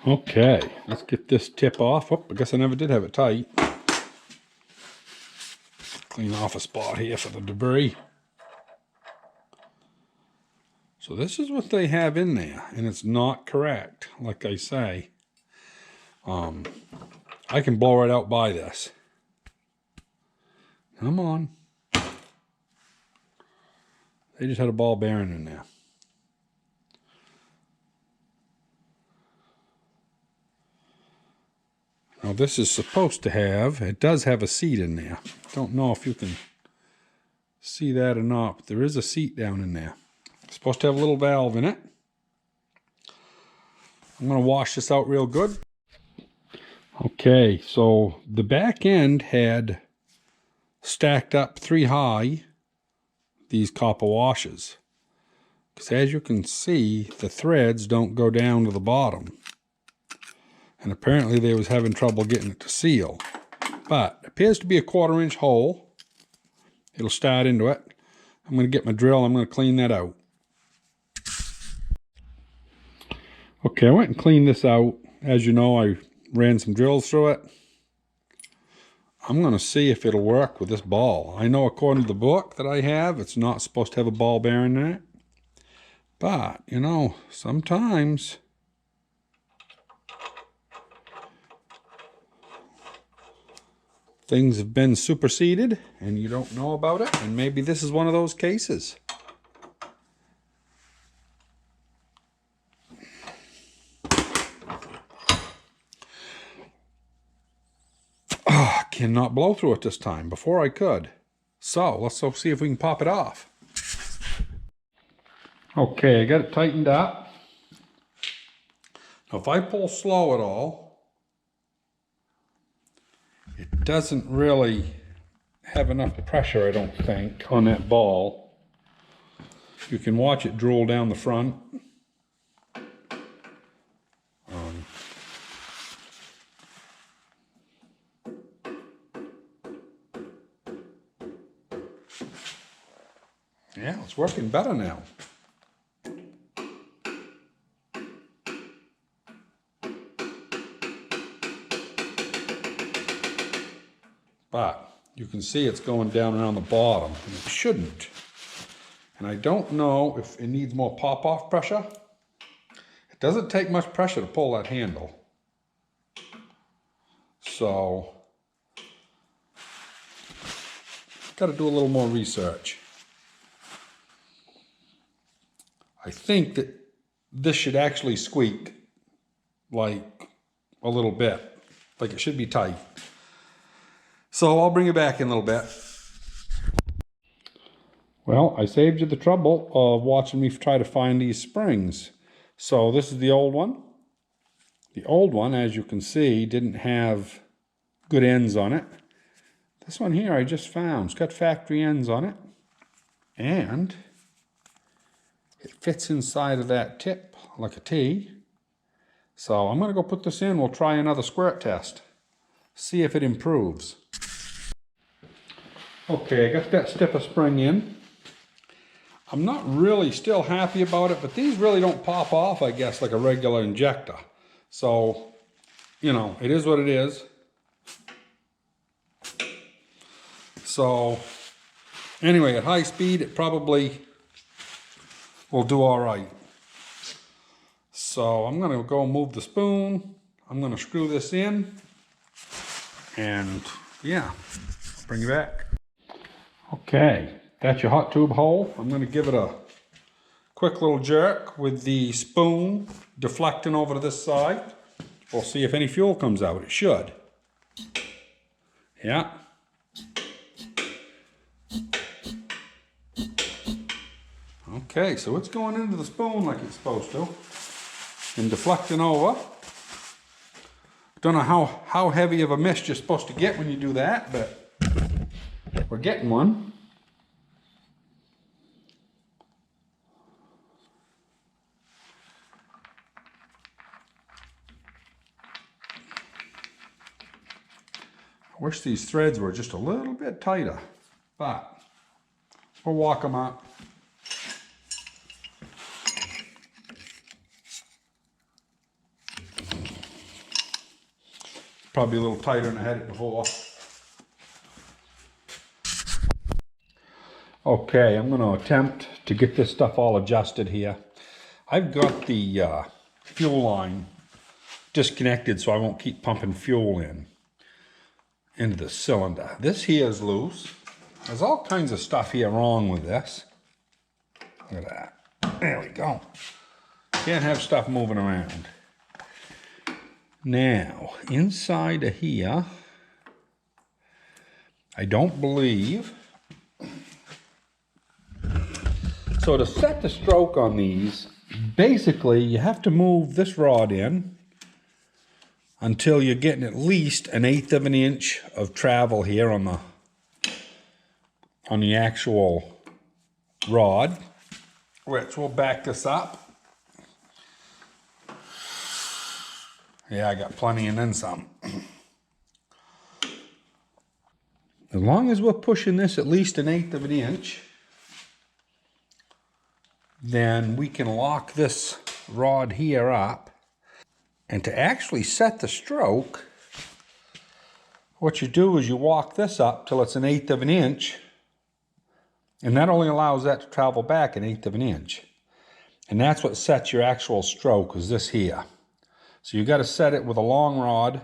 Okay, let's get this tip off. Oh, I guess I never did have it tight. Clean off a spot here for the debris. So this is what they have in there, and it's not correct, like I say. I can blow right out by this. Come on. They just had a ball bearing in there. Now this is supposed to have, it does have a seat in there. Don't know if you can see that or not, but there is a seat down in there. It's supposed to have a little valve in it. I'm going to wash this out real good. Okay, so the back end had stacked up 3 high these copper washers. Because as you can see, the threads don't go down to the bottom. And apparently they was having trouble getting it to seal. But it appears to be a 1/4 inch hole. It'll start into it. I'm going to get my drill. I'm going to clean that out. Okay, I went and cleaned this out. As you know, I ran some drills through it. I'm going to see if it'll work with this ball. I know according to the book that I have, it's not supposed to have a ball bearing in it. But, you know, sometimes things have been superseded and you don't know about it, and maybe this is one of those cases. Oh, I cannot blow through it this time. Before I could. So let's go see if we can pop it off. Okay, I got it tightened up. Now if I pull slow at all, it doesn't really have enough pressure, I don't think, on that ball. You can watch it drool down the front. Yeah, it's working better now. But you can see it's going down around the bottom, and it shouldn't. And I don't know if it needs more pop-off pressure. It doesn't take much pressure to pull that handle. So, got to do a little more research. I think that this should actually squeak like a little bit, like it should be tight. So I'll bring it back in a little bit. Well, I saved you the trouble of watching me try to find these springs. So this is the old one. The old one, as you can see, didn't have good ends on it. This one here I just found. It's got factory ends on it. And it fits inside of that tip like a T. So I'm going to go put this in. We'll try another squirt test. See if it improves. Okay, I got that stiffer spring in. I'm not really still happy about it, but these really don't pop off, I guess, like a regular injector. So, you know, it is what it is. So, anyway, at high speed, it probably will do all right. So I'm going to go move the spoon. I'm going to screw this in. And, yeah, bring it back. Okay, that's your hot tube hole. I'm going to give it a quick little jerk with the spoon deflecting over to this side. We'll see if any fuel comes out. It should. Yeah. Okay, so it's going into the spoon like it's supposed to and deflecting over. Don't know how heavy of a mist you're supposed to get when you do that, but we're getting one. I wish these threads were just a little bit tighter, but we'll walk them up. Probably a little tighter than I had it before. Okay, I'm going to attempt to get this stuff all adjusted here. I've got the fuel line disconnected so I won't keep pumping fuel into the cylinder. This here is loose. There's all kinds of stuff here wrong with this. Look at that. There we go. Can't have stuff moving around. Now, inside of here, I don't believe. So to set the stroke on these, basically you have to move this rod in until you're getting at least 1/8 of an inch of travel here on the actual rod, which we'll back this up. Yeah, I got plenty and then some. As long as we're pushing this at least 1/8 of an inch, then we can lock this rod here up. And to actually set the stroke, what you do is you walk this up till it's 1/8 of an inch, and that only allows that to travel back 1/8 of an inch. And that's what sets your actual stroke, is this here. So you got to set it with a long rod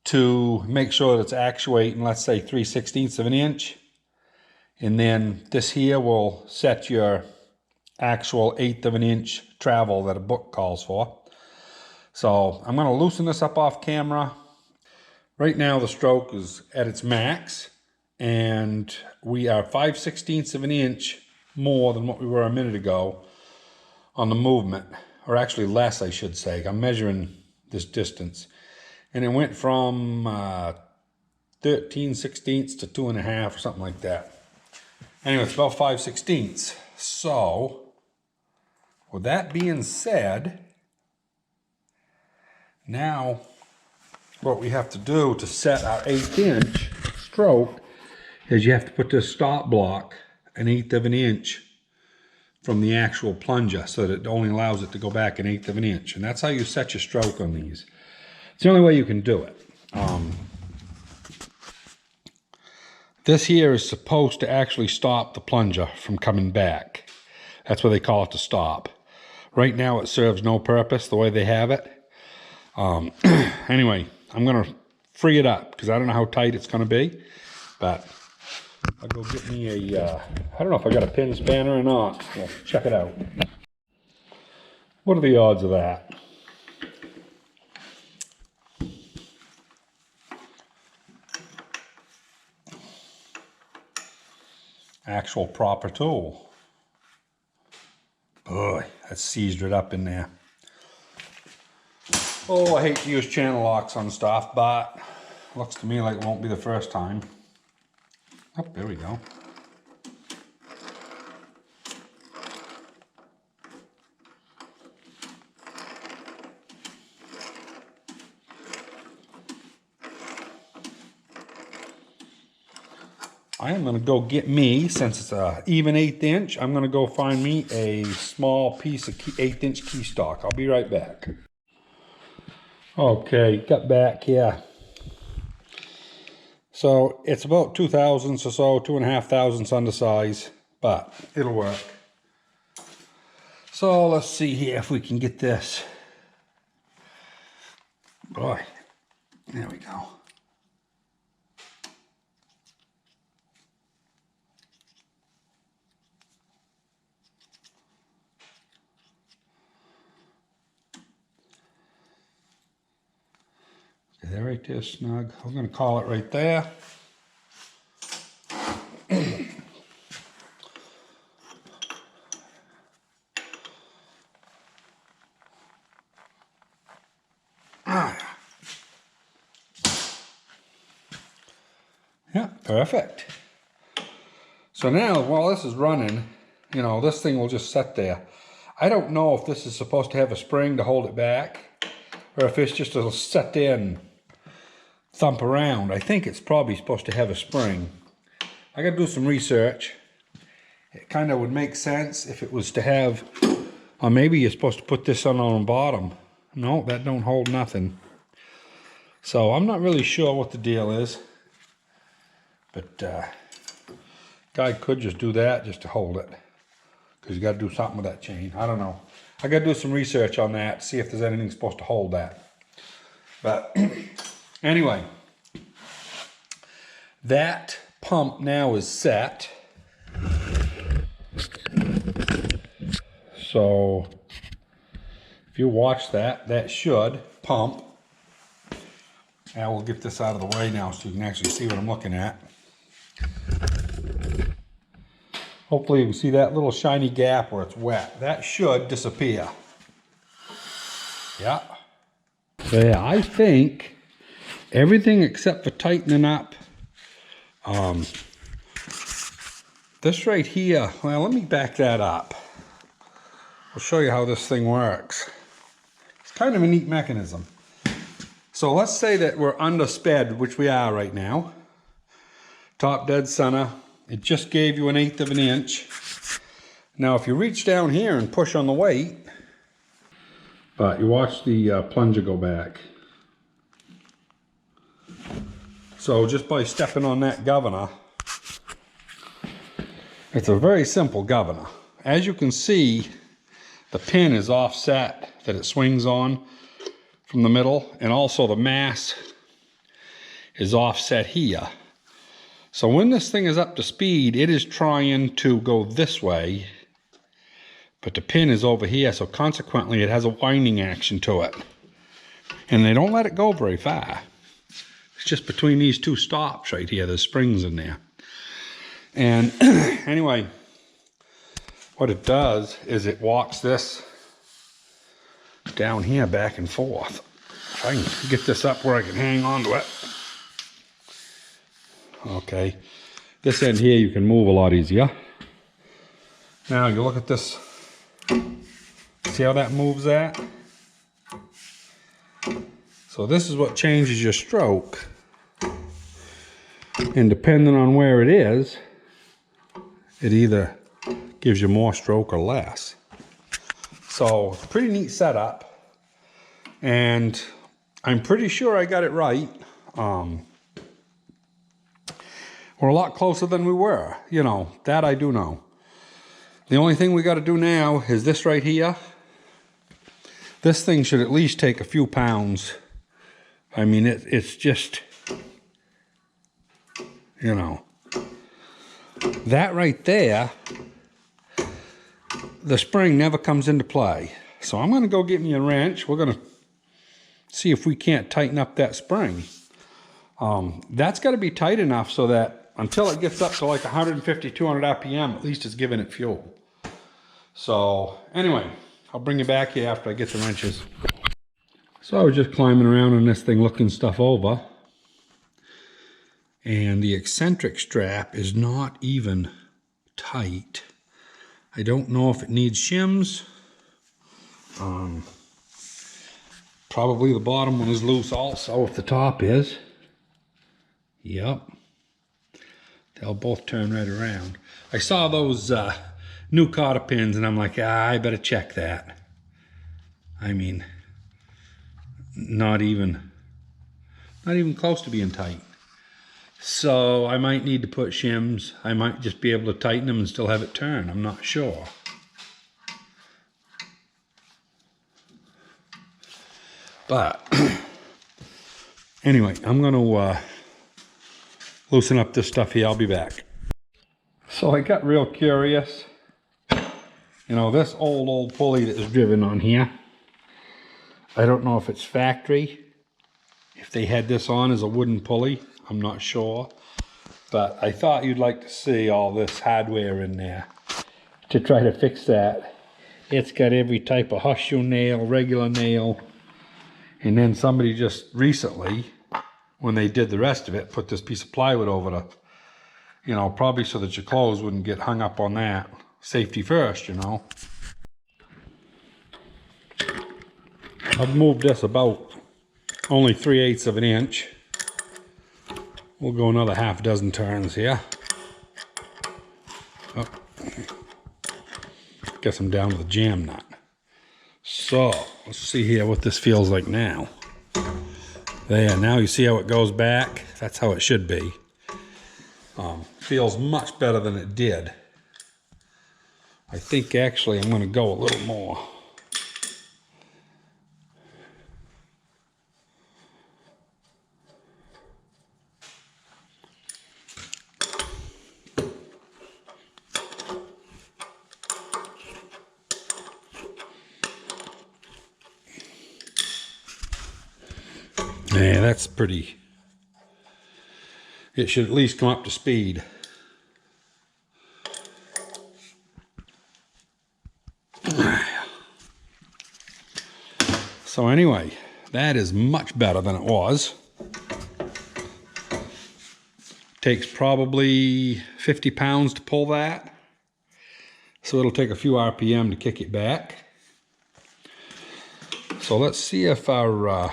to make sure that it's actuating, let's say 3/16 of an inch. And then this here will set your actual 1/8 of an inch travel that a book calls for. So I'm going to loosen this up off camera. Right now the stroke is at its max, and we are 5/16 of an inch more than what we were a minute ago on the movement. Or actually less, I should say. I'm measuring this distance. And it went from 13/16 to 2.5 or something like that. Anyway, it's about 5/16. So, with that being said, now what we have to do to set our 1/8 inch stroke is you have to put this stop block 1/8 of an inch from the actual plunger, so that it only allows it to go back 1/8 of an inch. And that's how you set your stroke on these. It's the only way you can do it. This here is supposed to actually stop the plunger from coming back. That's what they call it, to stop. Right now it serves no purpose the way they have it. Anyway, I'm going to free it up because I don't know how tight it's going to be. But I'll go get me a, I don't know if I got a pin spanner or not. We'll check it out. What are the odds of that? Actual proper tool. Boy, that seized it up in there. Oh, I hate to use channel locks on stuff, but looks to me like it won't be the first time. Oh, there we go. I am going to go get me, since it's a even 1/8 inch, I'm going to go find me a small piece of 1/8 inch key stock. I'll be right back. Okay, got back here. So it's about 2 thousandths or so, 2.5 thousandths undersize, but it'll work. So let's see here if we can get this. Boy, there we go. There, right there, snug. We're going to call it right there. Yeah, perfect. So now, while this is running, you know, this thing will just sit there. I don't know if this is supposed to have a spring to hold it back, or if it's just to sit there and thump around. I think it's probably supposed to have a spring. I got to do some research. It kind of would make sense if it was to have, or maybe you're supposed to put this on the bottom. No, that don't hold nothing. So I'm not really sure what the deal is, but guy could just do that just to hold it, because you got to do something with that chain. I don't know. I got to do some research on that, see if there's anything supposed to hold that. But anyway, that pump now is set. So if you watch that, that should pump. Now we'll get this out of the way now so you can actually see what I'm looking at. Hopefully you can see that little shiny gap where it's wet. That should disappear. Yeah. So yeah, I think everything except for tightening up this right here. Well, let me back that up. I'll show you how this thing works. It's kind of a neat mechanism. So let's say that we're under sped, which we are right now. Top dead center. It just gave you 1/8 of an inch. Now if you reach down here and push on the weight, but you watch the plunger go back. So just by stepping on that governor, it's a very simple governor. As you can see, the pin is offset that it swings on from the middle, and also the mass is offset here. So when this thing is up to speed, it is trying to go this way, but the pin is over here, so consequently it has a winding action to it. And they don't let it go very far. It's just between these two stops right here, there's springs in there. And anyway, what it does is it walks this down here back and forth. If I can get this up where I can hang on to it. Okay, this end here you can move a lot easier. Now you look at this, see how that moves that? So this is what changes your stroke. And depending on where it is, it either gives you more stroke or less. So it's a pretty neat setup, and I'm pretty sure I got it right. We're a lot closer than we were, you know, that I do know. The only thing we got to do now is this right here. This thing should at least take a few pounds. I mean, it's just, you know, that right there, the spring never comes into play. So I'm going to go get me a wrench. We're going to see if we can't tighten up that spring. That's got to be tight enough so that until it gets up to like 150, 200 RPM, at least it's giving it fuel. So anyway, I'll bring you back here after I get the wrenches. So I was just climbing around on this thing looking stuff over. And the eccentric strap is not even tight. I don't know if it needs shims. Probably the bottom one is loose also, if the top is. Yep. They'll both turn right around. I saw those new cotter pins and I'm like, I better check that. I mean, not even close to being tight. So I might need to put shims. I might just be able to tighten them and still have it turn. I'm not sure. But anyway, I'm going to loosen up this stuff here. I'll be back. So I got real curious. You know, this old pulley that is driven on here, I don't know if it's factory. If they had this on as a wooden pulley, I'm not sure. But I thought you'd like to see all this hardware in there to try to fix that. It's got every type of horseshoe nail, regular nail. And then somebody just recently, when they did the rest of it, put this piece of plywood over the, you know, probably so that your clothes wouldn't get hung up on that. Safety first, you know. I've moved this about only 3/8 of an inch. We'll go another half dozen turns here. Oh. Guess I'm down to the jam nut. So let's see here what this feels like now. There, now you see how it goes back? That's how it should be. Feels much better than it did. I think actually I'm going to go a little more. Yeah, that's pretty. It should at least come up to speed. So anyway, that is much better than it was. Takes probably 50 pounds to pull that. So it'll take a few RPM to kick it back. So let's see if our,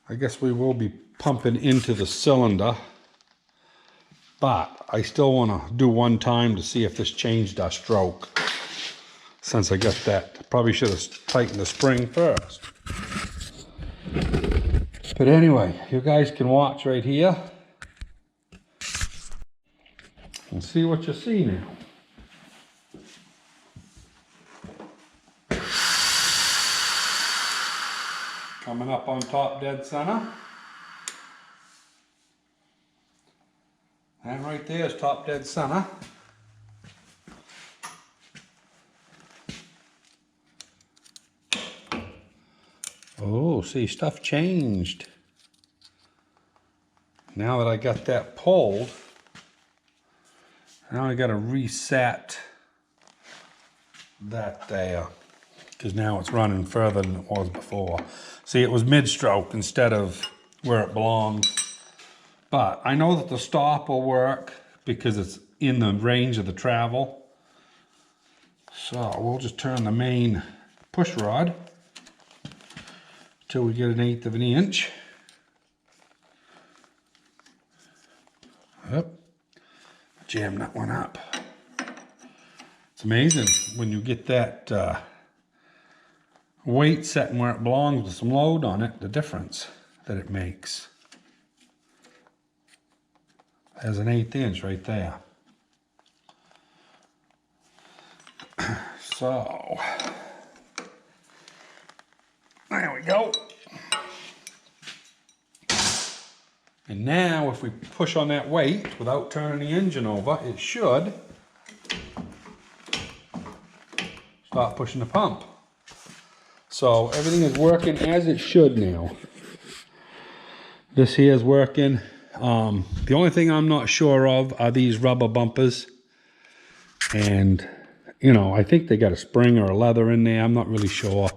I guess we will be pumping into the cylinder, but I still want to do one time to see if this changed our stroke. Since I got that, probably should have tightened the spring first. But anyway, you guys can watch right here and see what you see now. Coming up on top dead center. And right there is top dead center. Oh, see, stuff changed. Now that I got that pulled, now I got to reset that there, because now it's running further than it was before. See, it was mid-stroke instead of where it belonged. But I know that the stop will work because it's in the range of the travel. So we'll just turn the main push rod till we get 1/8 of an inch. Yep. Jam that one up. It's amazing when you get that weight setting where it belongs with some load on it, the difference that it makes. There's 1/8 inch right there. So, there we go. And now if we push on that weight without turning the engine over, it should start pushing the pump. So everything is working as it should now. This here is working. The only thing I'm not sure of are these rubber bumpers. And, you know, I think they got a spring or a leather in there. I'm not really sure.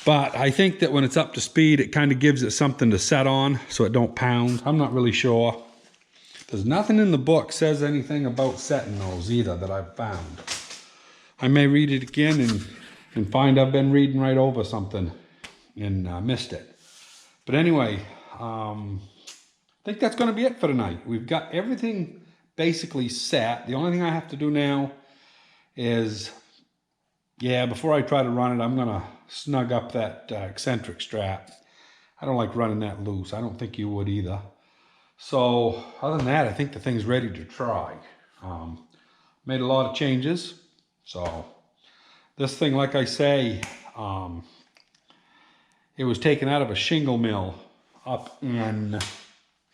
But I think that when it's up to speed, it kind of gives it something to set on so it don't pound. I'm not really sure. There's nothing in the book says anything about setting those either that I've found. I may read it again and find I've been reading right over something and missed it. But anyway, I think that's going to be it for tonight. We've got everything basically set. The only thing I have to do now is, yeah, before I try to run it, I'm going to snug up that eccentric strap. I don't like running that loose. I don't think you would either. So other than that, I think the thing's ready to try. Made a lot of changes. So this thing, like I say, it was taken out of a shingle mill up in,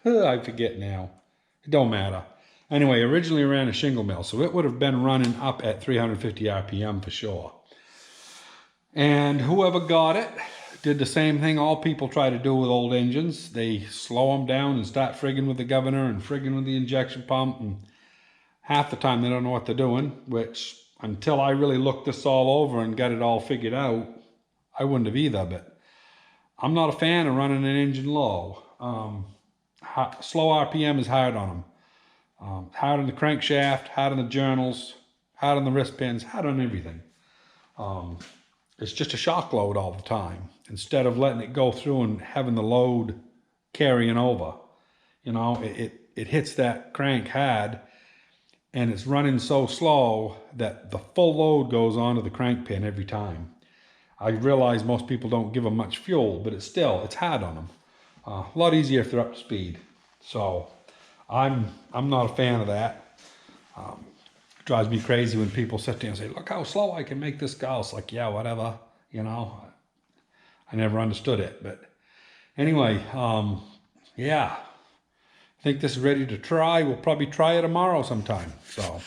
I forget now. It don't matter. Anyway, originally ran a shingle mill, so it would have been running up at 350 RPM for sure. And whoever got it did the same thing all people try to do with old engines. They slow them down and start frigging with the governor and frigging with the injection pump, and half the time they don't know what they're doing, which until I really looked this all over and got it all figured out, I wouldn't have either. But I'm not a fan of running an engine low. Slow RPM is hard on them. Hard on the crankshaft, hard on the journals, hard on the wrist pins, hard on everything. It's just a shock load all the time, instead of letting it go through and having the load carrying over. You know, it hits that crank hard, and it's running so slow that the full load goes onto the crank pin every time. I realize most people don't give them much fuel, but it's hard on them. A lot easier if they're up to speed. So I'm not a fan of that. It drives me crazy when people sit there and say, look how slow I can make this go. It's like, yeah, whatever, you know. I never understood it, but anyway, yeah. I think this is ready to try. We'll probably try it tomorrow sometime. So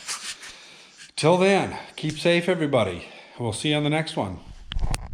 till then, keep safe, everybody. We'll see you on the next one.